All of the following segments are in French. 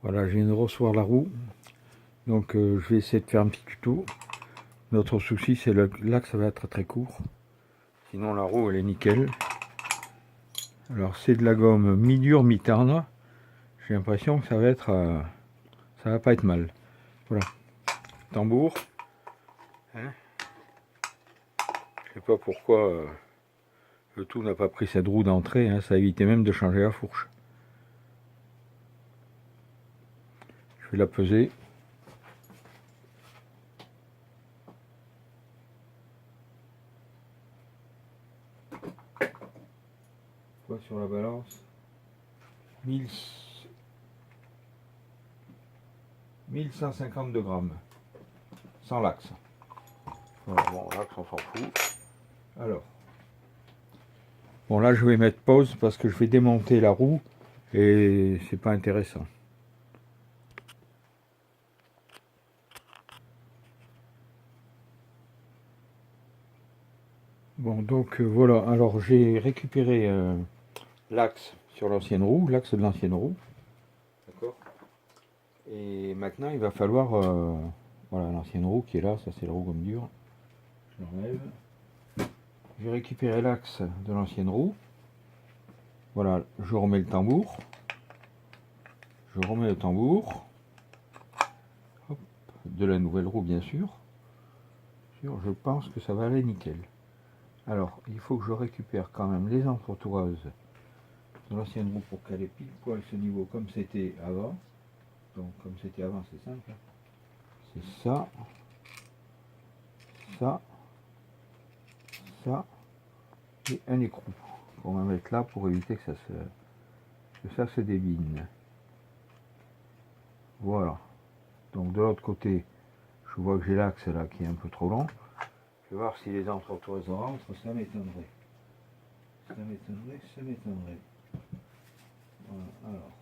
Voilà, je viens de recevoir la roue, donc je vais essayer de faire un petit tuto. Notre souci, c'est là que ça va être très court. Sinon, la roue, elle est nickel. Alors, c'est de la gomme mi-dure, mi-terne. J'ai l'impression que ça va être, ça va pas être mal. Voilà, tambour. Hein, je sais pas pourquoi le tout n'a pas pris cette roue d'entrée. Hein, ça évitait même de changer la fourche. Je vais la peser. Quoi sur la balance? 1152 grammes. Sans l'axe. Voilà, bon, l'axe on s'en fout. Alors. Bon là je vais mettre pause parce que je vais démonter la roue et c'est pas intéressant. Bon donc voilà, alors j'ai récupéré l'axe sur l'ancienne roue, l'axe de l'ancienne roue. D'accord. Et maintenant il va falloir voilà l'ancienne roue qui est là, ça c'est la roue gomme dure. Je l'enlève. J'ai récupéré l'axe de l'ancienne roue. Voilà, je remets le tambour. Je remets le tambour. Hop, de la nouvelle roue bien sûr. Je pense que ça va aller nickel. Alors, il faut que je récupère quand même les entretoises de l'ancienne roue pour qu'elle ait pile poil ce niveau comme c'était avant. Donc, comme c'était avant, c'est simple. C'est ça, ça, ça et un écrou qu'on va mettre là pour éviter que ça se débine. Voilà. Donc, de l'autre côté, je vois que j'ai l'axe là qui est un peu trop long. Je vais voir si les entretoises rentrent, ça m'étonnerait. Ça m'étonnerait, ça m'étonnerait. Voilà, alors.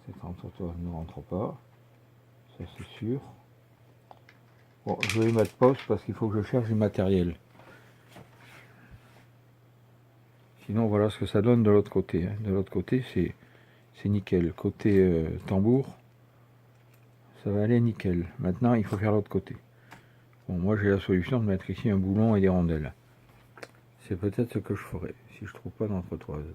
Cette entretoise ne rentre pas, ça c'est sûr. Bon, je vais mettre pause parce qu'il faut que je cherche du matériel. Sinon, voilà ce que ça donne de l'autre côté. Hein. De l'autre côté, c'est nickel. Côté tambour, ça va aller nickel. Maintenant, il faut faire l'autre côté. Bon, moi j'ai la solution de mettre ici un boulon et des rondelles. C'est peut-être ce que je ferai, si je trouve pas d'entretoise.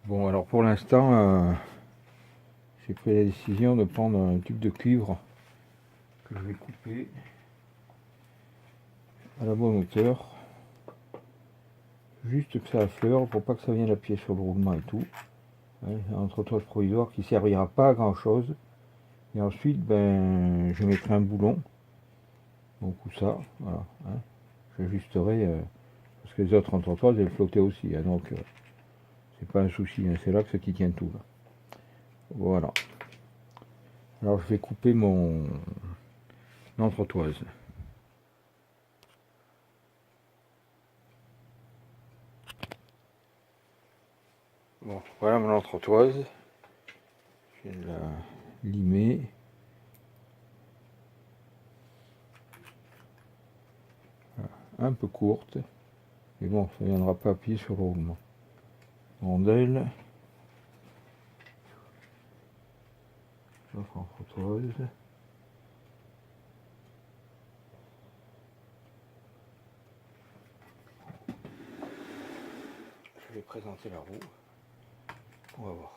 Bon, alors pour l'instant, j'ai pris la décision de prendre un tube de cuivre que je vais couper à la bonne hauteur. Juste que ça affleure pour pas que ça vienne appuyer sur le roulement et tout. Ouais, un entretoise provisoire qui servira pas à grand chose. Et ensuite, ben, je mettrai un boulon. Donc ou ça, voilà. Hein. J'ajusterai parce que les autres entretoises elles flottaient aussi. Hein, donc c'est pas un souci. Hein, c'est l'axe qui tient tout. Là. Voilà. Alors je vais couper mon entretoise. Bon, voilà mon entretoise. Je vais la limer. Voilà. Un peu courte. Mais bon, ça ne viendra pas appuyer sur le roulement. Rondelle. L'autre entretoise. Je vais présenter la roue. On va voir.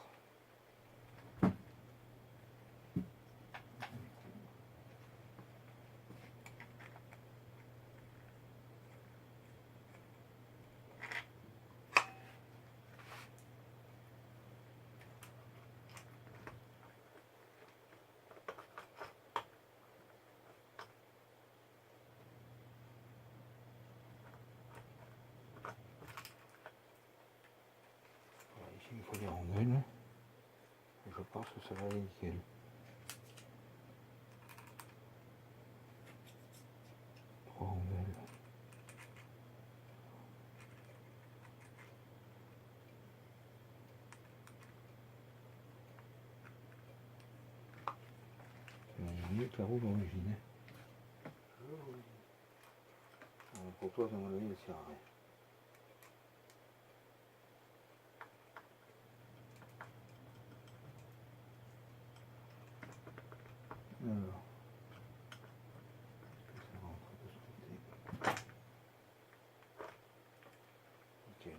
Ici il me faut des rondelles. Je pense que ça va aller nickel. Trois rondelles. C'est mieux que la roue d'origine. pour toi, à mon avis, ça sert à rien. Alors, est-ce que ça rentre de ce côté? Nickel.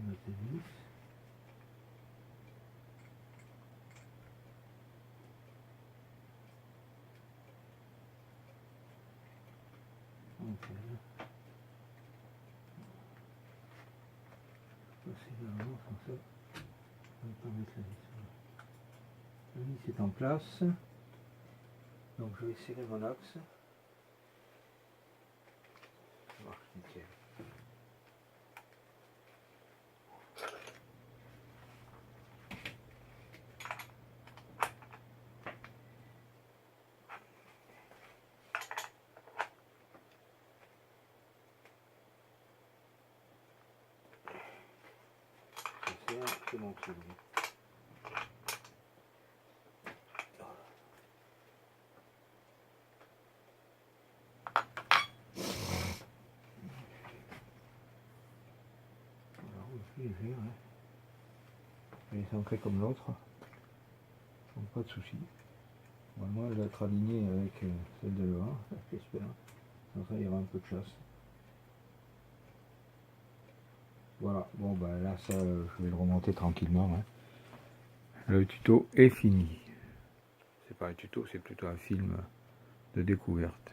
On a tes vis. Ok. Passer l'avant sans ça. On va pas mettre la vis. La vis est en place. Donc je vais serrer mon axe. Ça marche nickel. Je serre, c'est mon truc. Je vais faire, hein. Elle est ancrée comme l'autre, donc pas de souci. Normalement elle va être alignée avec celle de devant, j'espère. Comme ça il y aura un peu de chasse. Voilà, bon bah là ça je vais le remonter tranquillement. Hein. Le tuto est fini. C'est pas un tuto, c'est plutôt un film de découverte.